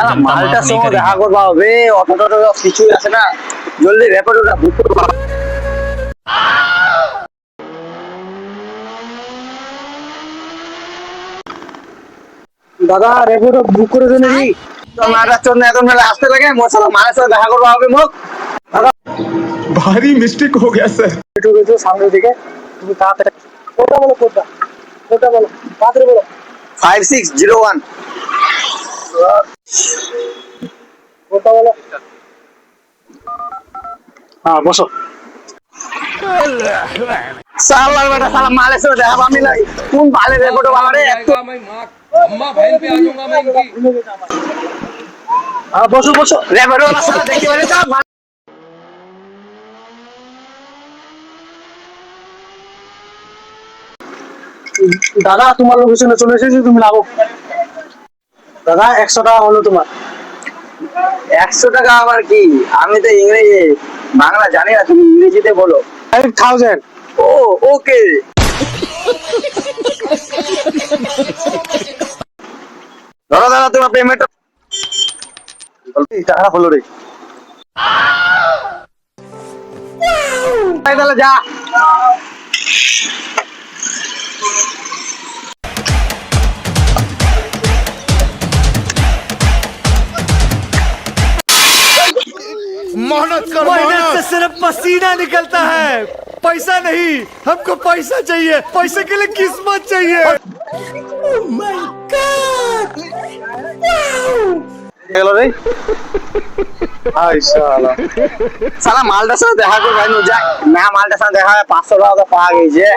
जनता माफ नहीं करेगी। দেখা করবা হবে অটো টটো কিছু আছে না জলদি র্যাপিডোটা বুক করবা দাদা র্যাপিডো বুক করে দেন নাকি তোমারা চন্দ্র এখন মেলা আসতে লাগে মোর সাথে মায়ের সাথে দেখা করবা হবে মোক भारी मिस्टेक हो गया सर। একটু একটু সামনের দিকে তুমি তাড়াতাড়ি কোনটা বলো তাড়াতাড়ি বলো 5601 কোনটা বলো হ্যাঁ বসো साला बेटा साला माले से देखा पामी लगी तुम भाले रेपोर्ट वाला रे मैं माँ अम्मा बहन पे आ जाऊंगा मैं इनकी। हां बसो बसो रेपोर्ट वाला साला देखी वाले का দাদা তোমার লোকেশনে চলে এসেছি তুমি লাগো দাদা 100 টাকা হলো তোমার 100 টাকা আবার কি আমি তো ইংরেজি বাংলা জানি না তুমি ইংরেজিতে বলো 5000 ও ওকে ধরো দাদা তোমার পেমেন্ট টাকা হলো রে তাহলে যা मेहनत से सिर्फ पसीना निकलता है, पैसा नहीं। हमको पैसा चाहिए, पैसे के लिए किस्मत चाहिए। Oh my God! গেল রে আই শালা শালা মালটার সাথে দেখা করে ভাই নো যায় না মালটার সাথে দেখা 500 টাকা পাওয়া গেছে